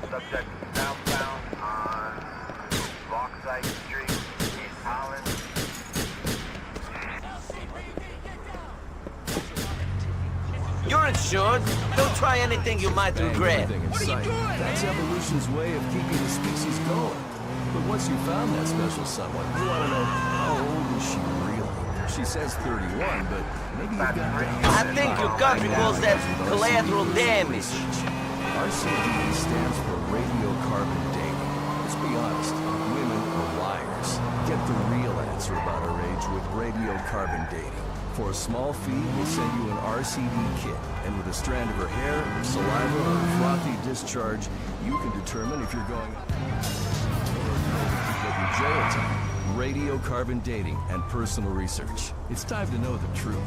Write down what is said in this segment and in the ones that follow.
Subject southbound on Lockside Street, East Holland. You're insured. Don't try anything you might regret. What are you doing? That's evolution's way of keeping the species going. But once you found that special someone, you want to know, how old is she really? She says 31, but maybe you've got down. I think your country calls that collateral damage. RCD stands for radiocarbon dating. Let's be honest, women are liars. Get the real answer about our age with radiocarbon dating. For a small fee, we'll send you an RCD kit, and with a strand of her hair, saliva, or frothy discharge, you can determine if you're going jail time. Radiocarbon dating and personal research. It's time to know the truth.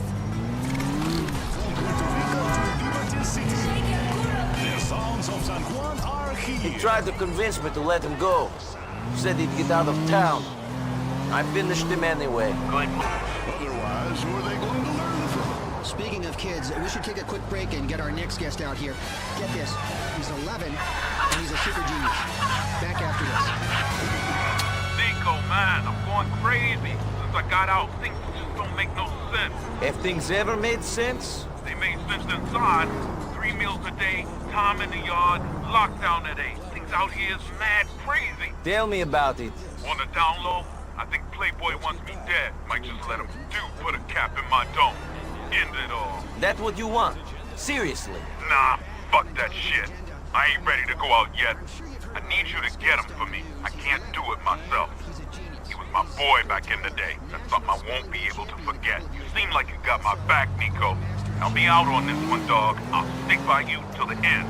The sounds of San Juan are here. He tried to convince me to let him go. Said he'd get out of town. I finished him anyway. Otherwise, who are they going to learn from? Speaking of kids, we should take a quick break and get our next guest out here. Get this, he's 11, and he's a super genius. Back after this. Niko, man, I'm going crazy. Since I got out, things just don't make no sense. Have things ever made sense? They made sense inside. 3 meals a day, time in the yard, lockdown at 8. Things out here is mad crazy. Tell me about it. On the down low, I think Playboy wants me dead. Might just let him put a cap in my dome. End it all. That what you want? Seriously? Nah, fuck that shit. I ain't ready to go out yet. I need you to get him for me. I can't do it myself. He was my boy back in the day. That's something I won't be able to forget. You seem like you got my back, Niko. I'll be out on this one, dog. I'll stick by you till the end.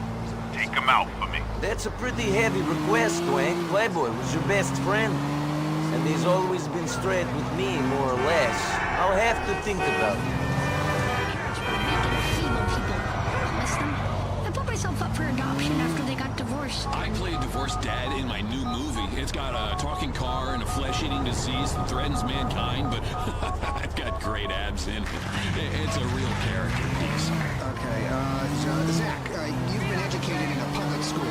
Take him out for me. That's a pretty heavy request, Dwayne. Playboy was your best friend. And he's always been straight with me, more or less. I'll have to think about it. Feeble people. Bless them. I put myself up for adoption after they got divorced. I play a divorced dad in my new movie. It's got a talking car and a flesh-eating disease that threatens mankind, but I've got great abs in it. It's a real character piece. Okay, Zach, you've been educated in a public school.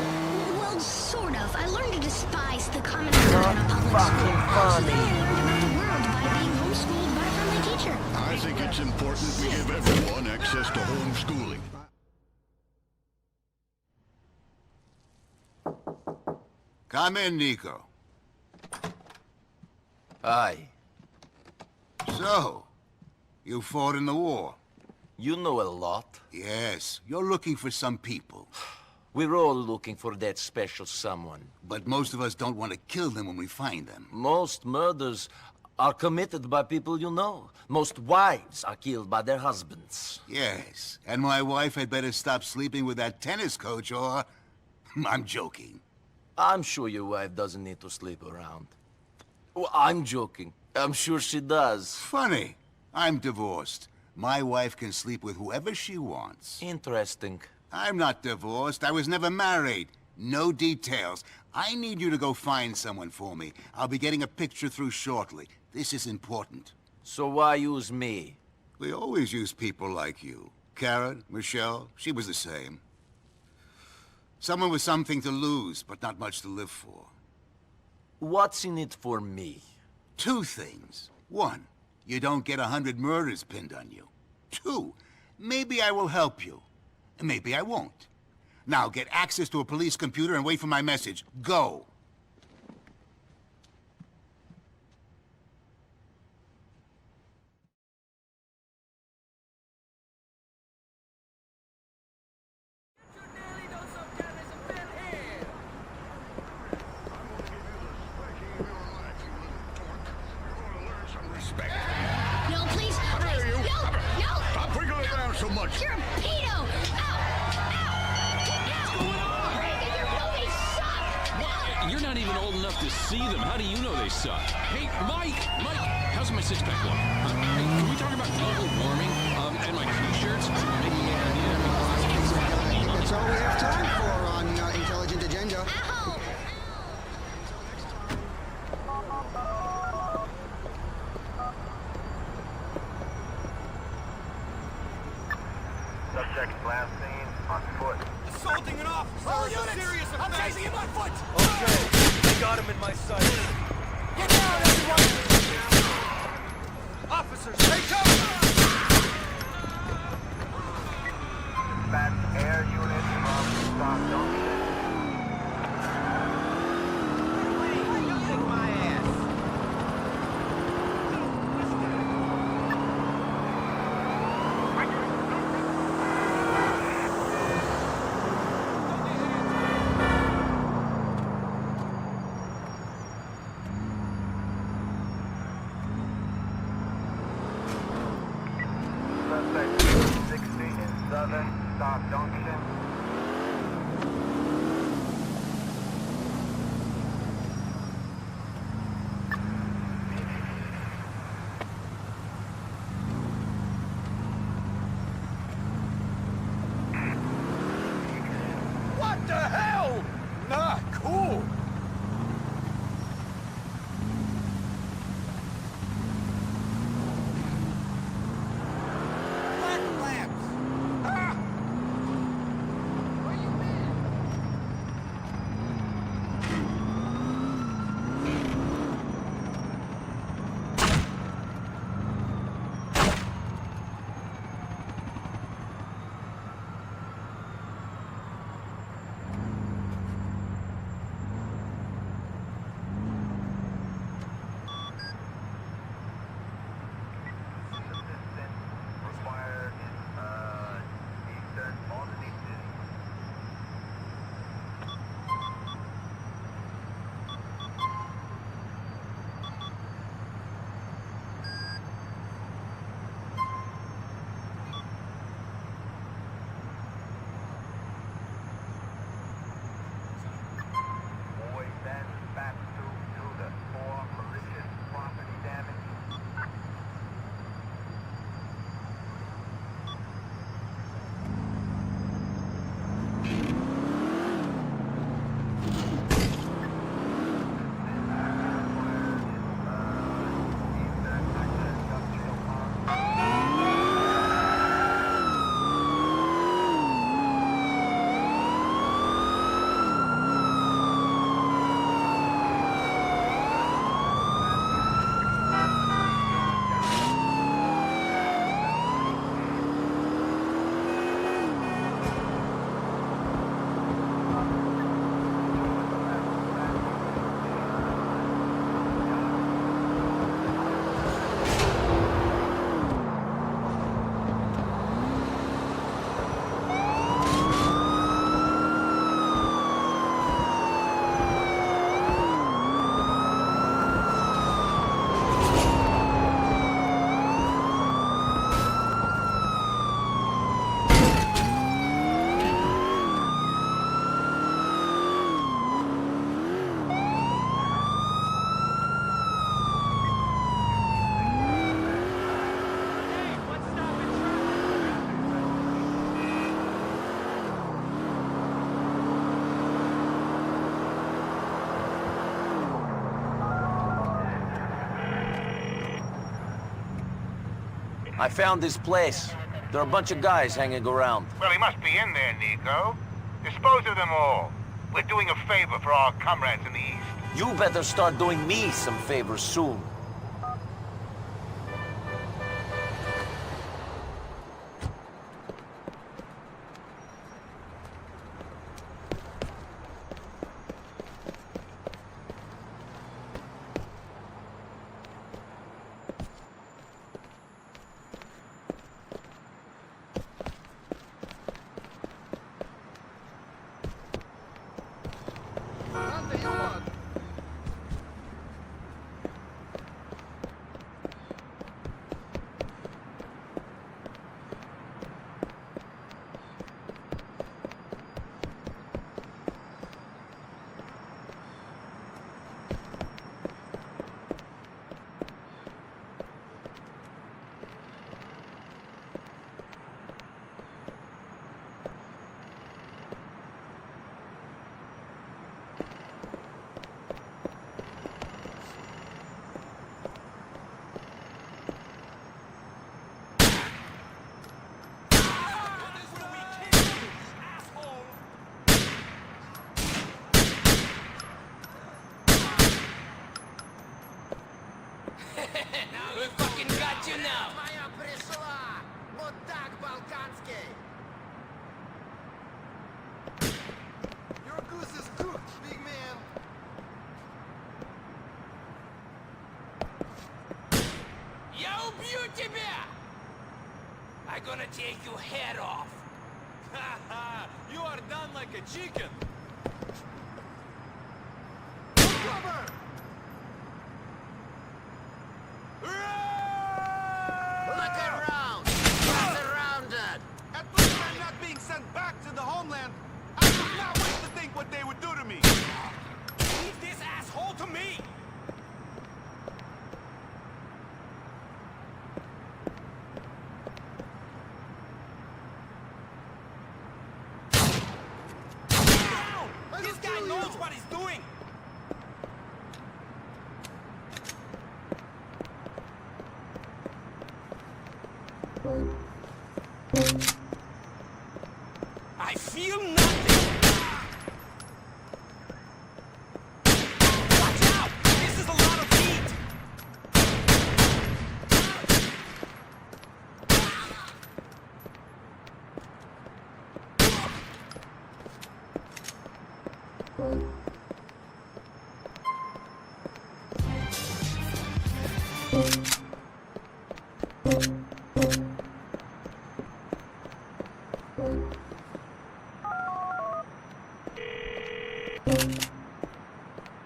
Well, sort of. I learned to despise the common good in a public fucking school. funny. So then I learned about the world by being homeschooled by a friendly teacher. I think it's important we give everyone access to homeschooling. Come in, Niko. Aye. So, you fought in the war? You know a lot. Yes, you're looking for some people. We're all looking for that special someone. But most of us don't want to kill them when we find them. Most murders are committed by people you know. Most wives are killed by their husbands. Yes, and my wife had better stop sleeping with that tennis coach or... I'm joking. I'm sure your wife doesn't need to sleep around. Well, I'm joking. I'm sure she does. Funny. I'm divorced. My wife can sleep with whoever she wants. Interesting. I'm not divorced. I was never married. No details. I need you to go find someone for me. I'll be getting a picture through shortly. This is important. So why use me? We always use people like you. Karen, Michelle, she was the same. Someone with something to lose, but not much to live for. What's in it for me? 2 things. 1, you don't get 100 murders pinned on you. 2, maybe I will help you. And maybe I won't. Now get access to a police computer and wait for my message. Go! No, please. No, no. Stop wiggling around so much. You're a pedo. Ow. Ow. What's going on? Your movies suck. No. You're not even old enough to see them. How do you know they suck? Hey, Mike, how's my six-pack look? Hey, can we talk about global warming and my t-shirts? Maybe we have That's all we have time for on Intelligent Agenda. Ow. Subject last seen on foot. Assaulting an officer! All is a units! serious I'm offense! chasing him on foot! Okay, I got him in my sight. Get down, everyone! Officers, take cover! Dispatch air unit from Stock Junction. Suspect 60 in Southern Stock Junction. What the hell? Nah, cool. Required in Eastern Albany City. Boy then back to the for malicious property damage. I found this place. There are a bunch of guys hanging around. Well, he must be in there, Niko. Dispose of them all. We're doing a favor for our comrades in the East. You better start doing me some favors soon. you now! Your goose is cooked, big man. Я убью тебя! I'm gonna take your head off. Ha you are done like a chicken. Cover! Look around! We're surrounded! At least I'm not being sent back to the homeland. I could not wait to think what they would do to me. Leave this asshole to me! This guy knows what he's doing! I feel nothing! Watch out! This is a lot of heat!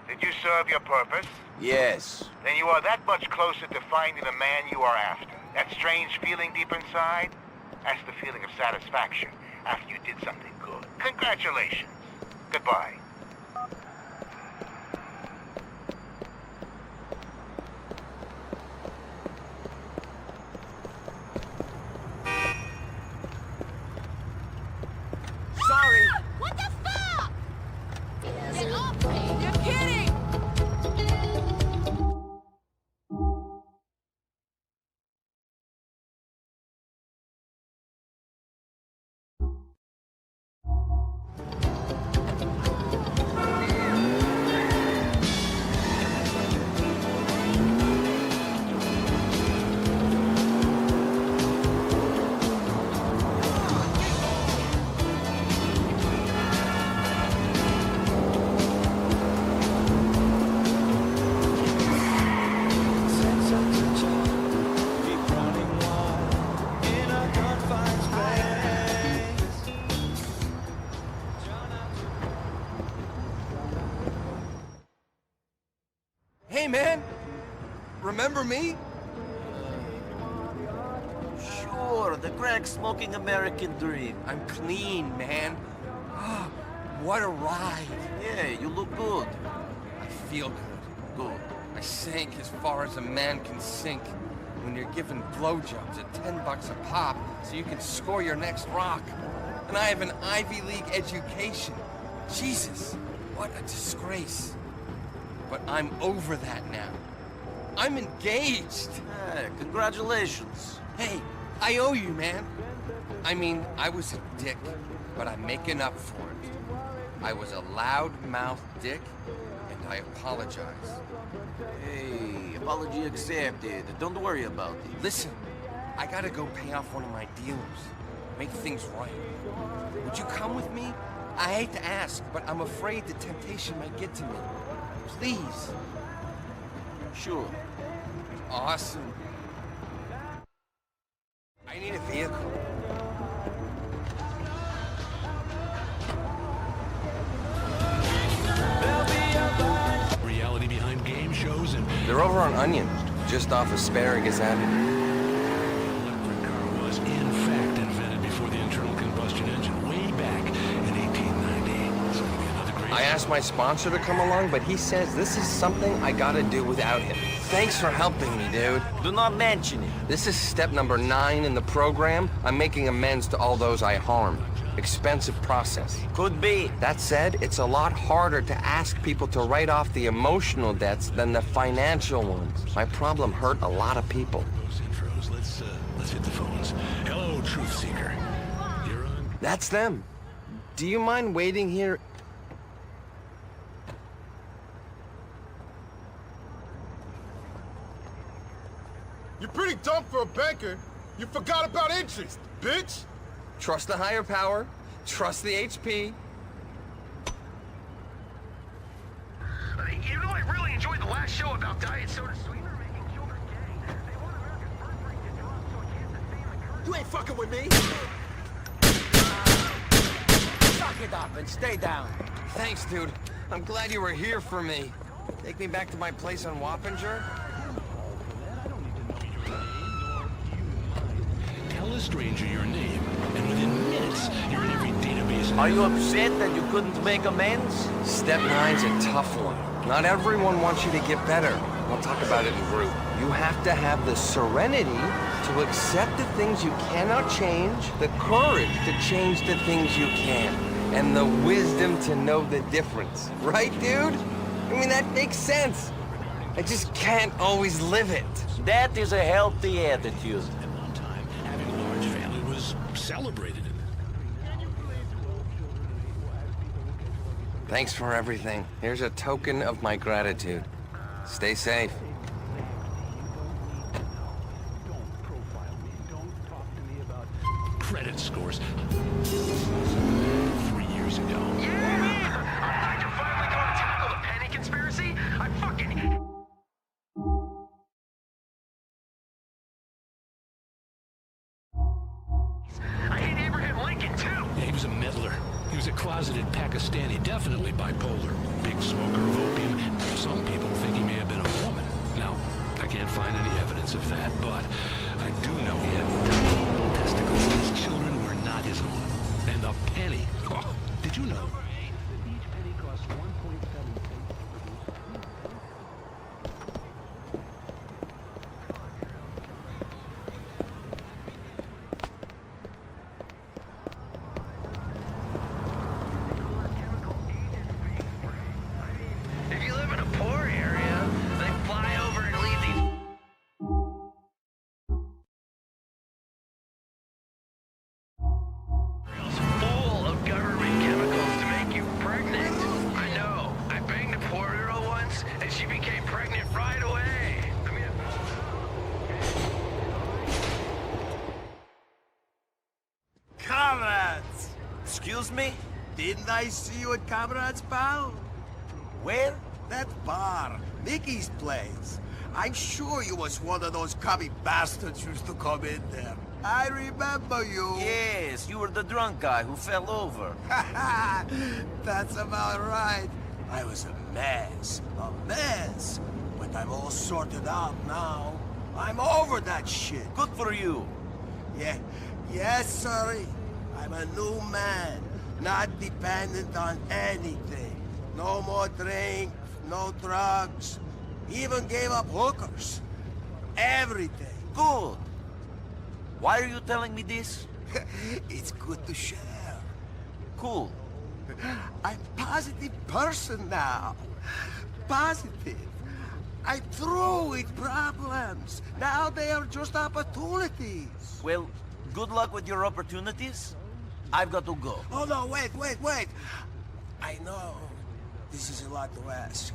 Did you serve your purpose? Yes. Then you are that much closer to finding the man you are after. That strange feeling deep inside? That's the feeling of satisfaction after you did something good. Congratulations. Goodbye. Sorry. What the fuck? Get off me! You're kidding! Hey, man! Remember me? Sure, the crack-smoking American dream. I'm clean, man. What a ride. Yeah, you look good. I feel good. Good. I sank as far as a man can sink when you're given blowjobs at $10 a pop so you can score your next rock. And I have an Ivy League education. Jesus, what a disgrace. But I'm over that now. I'm engaged. Hey, congratulations. Hey, I owe you, man. I mean, I was a dick, but I'm making up for it. I was a loud-mouthed dick, and I apologize. Hey, apology accepted. Don't worry about it. Listen, I gotta go pay off one of my dealers. Make things right. Would you come with me? I hate to ask, but I'm afraid the temptation might get to me. Please. Sure. Awesome. I need a vehicle. Reality behind game shows and They're over on Onion, just off Asparagus Avenue. electric car was in fact invented before the internal combustion engine, way back in 1890. It's gonna be another great. I asked my sponsor to come along, but he says this is something I gotta do without him. Thanks for helping me, dude. Do not mention it. This is step number 9 in the program. I'm making amends to all those I harmed. Expensive process. Could be. That said, it's a lot harder to ask people to write off the emotional debts than the financial ones. My problem hurt a lot of people. Those intros. Let's hit the phones. Hello, Truth Seeker. You're on. That's them. Do you mind waiting here? You're pretty dump for a banker, you forgot about interest, bitch! Trust the higher power, trust the HP. You know, I really enjoyed the last show about Diet Soda Sweetener making children gay. They want America's birth rate to drop so it can't sustain the current... You ain't fucking with me! Suck it up and stay down. Thanks, dude. I'm glad you were here for me. Take me back to my place on Wappinger? Tell a stranger your name, and within minutes, you're in every database. Are you upset that you couldn't make amends? Step 9's a tough one. Not everyone wants you to get better. We'll talk about it in group. You have to have the serenity to accept the things you cannot change, the courage to change the things you can, and the wisdom to know the difference. Right, dude? I mean, that makes sense. I just can't always live it. That is a healthy attitude. At one time, having a large family was celebrated. Thanks for everything. Here's a token of my gratitude. Stay safe. Credit scores. 3 years ago. Yeah! I can finally go and tackle the penny conspiracy. I fucking... I hate Abraham Lincoln, too! Yeah, he was a meddler. He was a closeted Pakistani, definitely bipolar. Big smoker of opium. Some people think he may have been a woman. Now, I can't find any evidence of that, but I do know he had testicles and his children were not his own. And the penny. Oh, did you know? Each penny costs 1.7 If you live in a poor area, they fly over and leave these... full of government chemicals to make you pregnant. I know. I banged a poor girl once, and she became pregnant right away. I mean... Comrades! Excuse me? Didn't I see you at Comrades, pal? Where? That bar, Mickey's place. I'm sure you was one of those cubby bastards used to come in there. I remember you. Yes, you were the drunk guy who fell over. That's about right. I was a mess. But I'm all sorted out now. I'm over that shit. Good for you. Yeah, yes, sorry. I'm a new man, not dependent on anything. No more drink, no drugs. Even gave up hookers. Everything. Good. Why are you telling me this? It's good to share. Cool. I'm a positive person now. Positive. I'm through with problems. Now they are just opportunities. Well, good luck with your opportunities. I've got to go. Oh, no, wait. I know this is a lot to ask,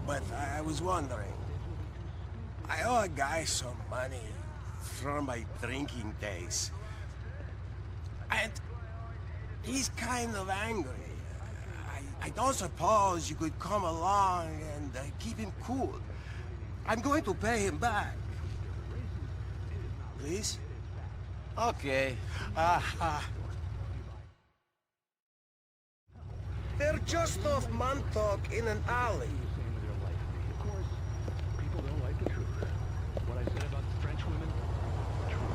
but I was wondering. I owe a guy some money from my drinking days. And he's kind of angry. I don't suppose you could come along and keep him cool. I'm going to pay him back. Please? Okay. They're just off Montauk in an alley. Of course, people don't like the truth. What I said about the French women, true.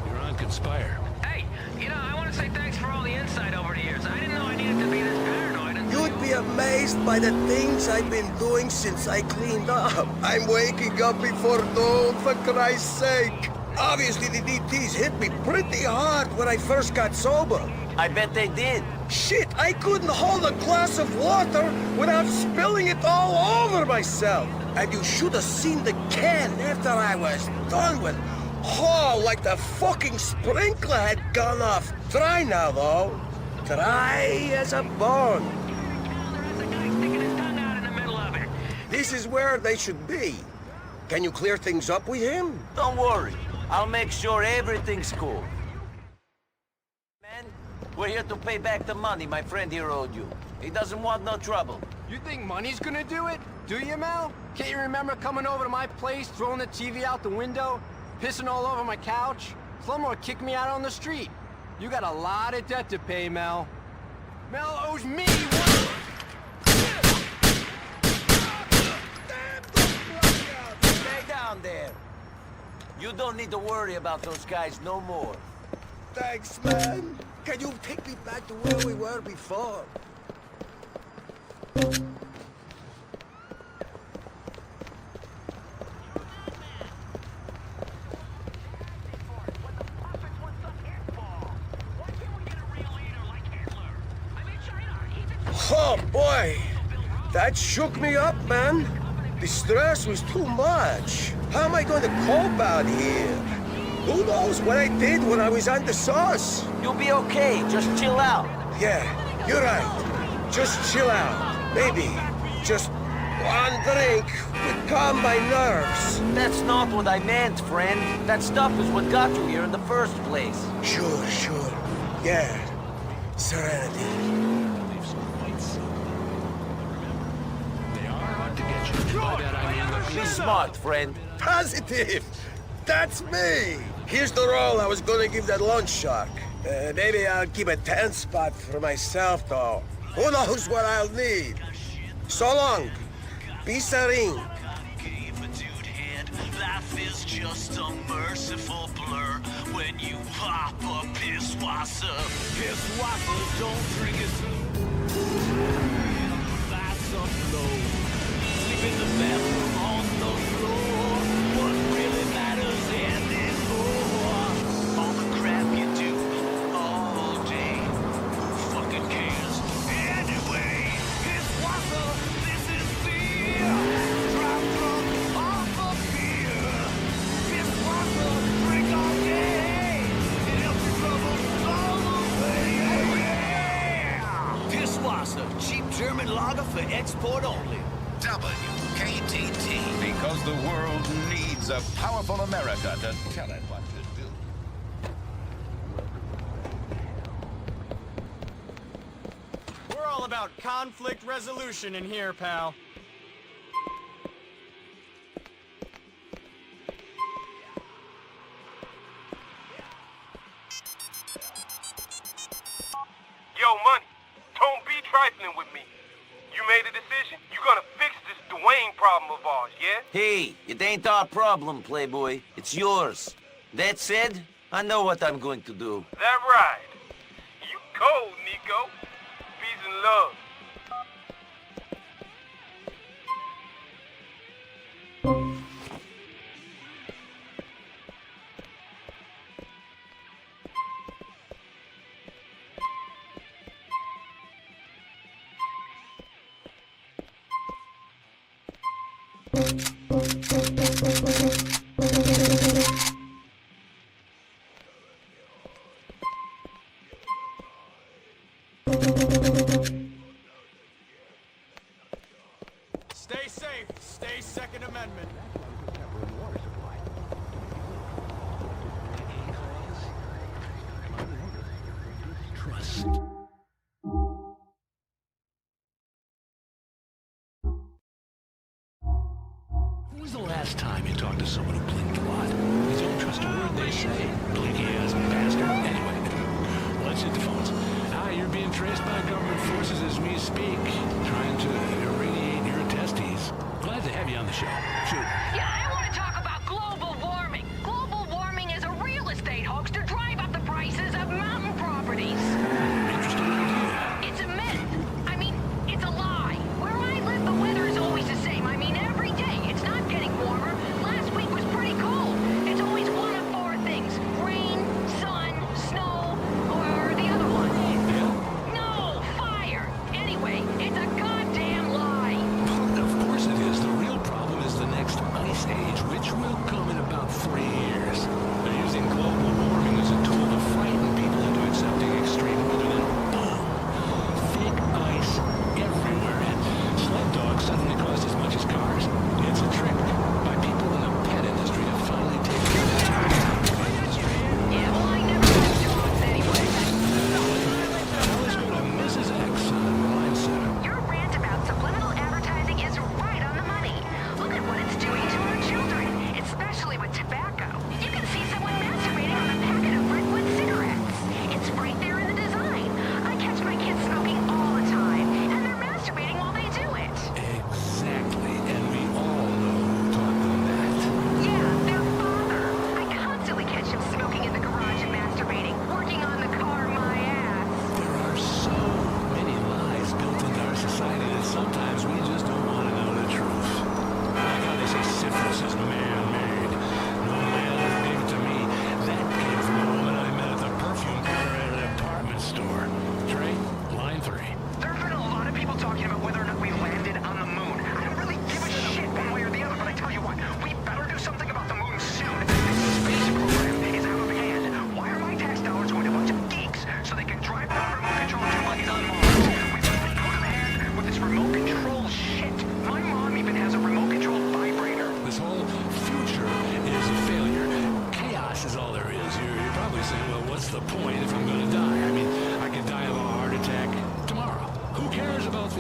You're on Conspire. Hey, you know, I want to say thanks for all the insight over the years. I didn't know I needed to be this paranoid until You'd be amazed by the things I've been doing since I cleaned up. I'm waking up before dawn, for Christ's sake. Obviously, the DTs hit me pretty hard when I first got sober. I bet they did. Shit, I couldn't hold a glass of water without spilling it all over myself. And you should have seen the can after I was done with. Oh, like the fucking sprinkler had gone off. Dry now, though. Dry as a bone. there's a guy sticking his tongue out in the middle of it. This is where they should be. Can you clear things up with him? Don't worry. I'll make sure everything's cool. Man, we're here to pay back the money my friend here owed you. He doesn't want no trouble. You think money's gonna do it? Do you, Mel? Can't you remember coming over to my place, throwing the TV out the window, pissing all over my couch? Slumlord kicked me out on the street. You got a lot of debt to pay, Mel. Mel owes me one... Stay down there. You don't need to worry about those guys no more. Thanks, man. Can you take me back to where we were before? Oh, boy. That shook me up, man. The stress was too much. How am I going to cope out here? Who knows what I did when I was on the sauce? You'll be okay. Just chill out. Yeah, you're right. Just chill out. Maybe just one drink would calm my nerves. That's not what I meant, friend. That stuff is what got you here in the first place. Sure. Yeah. Serenity. Be smart, friend. Positive! That's me! Here's the roll I was gonna give that lunch shark. Maybe I'll keep a 10 spot for myself, though. Who knows what I'll need? So long. Be serene. Life is just a merciful blur when you hop a pisswasser. Pisswassers don't drink it through. That's a flow. Sleep in the bathroom on the floor. What really matters anymore? All the crap you do all day. Who fucking cares? Anyway, pisswasser, this is beer. Drop drunk off of beer. Pisswasser, drink all day. It helps your troubles all away. Yeah! Pisswasser, cheap German lager for export only. WKTT. Because the world needs a powerful America to tell it what to do. We're all about conflict resolution in here, pal. Yo, Money, don't be trifling with me. You made a decision? You gonna fix this Dwayne problem of ours, yeah? Hey, it ain't our problem, Playboy. It's yours. That said, I know what I'm going to do. That right. You cold, Niko. Peace and love. Stay safe. Stay Second Amendment. Trust. When was the last time you talked to someone who blinked a lot? Please don't trust a word they say. Blinky ass bastard. Anyway, let's hit the phones. You're being traced by government forces as we speak, trying to irradiate your testes. Glad to have you on the show. Shoot. Yeah, I want to talk about global warming. Global warming is a real estate hoax to drive up the prices of mountain properties. Interesting idea. It's a myth. I mean, it's a lie. Where I live, the weather is always the same. I mean, every day. It's not getting warmer. Last week was pretty cold. It's always one of four things. Rain, sun, snow, or the other one. No, fire. It's a goddamn lie. Of course it is. The real problem is the next ice age.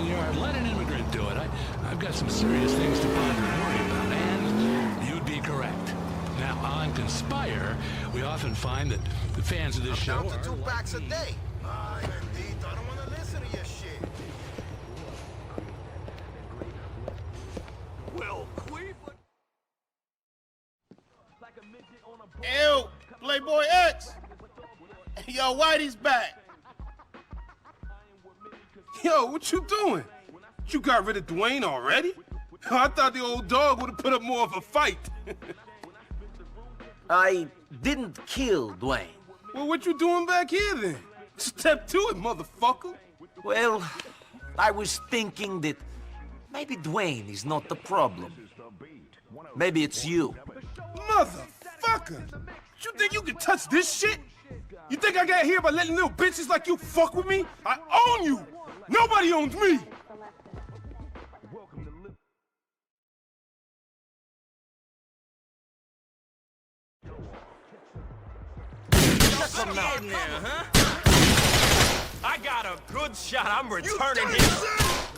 senor. Let an immigrant do it. I've got some serious things to ponder and worry about, and you'd be correct. Now, on Conspire, we often find that the fans of this show Down are... to $2 a day. Ay, bendito, I don't want to listen to your shit. Well, Cleveland... Ew, Playboy X. Yo, Whitey's back. Yo, what you doing? You got rid of Dwayne already? I thought the old dog would have put up more of a fight. I didn't kill Dwayne. Well, what you doing back here then? Step to it, motherfucker. Well, I was thinking that maybe Dwayne is not the problem. Maybe it's you. Motherfucker! You think you can touch this shit? You think I got here by letting little bitches like you fuck with me? I own you! Nobody owns me! I got a good shot. I'm returning here.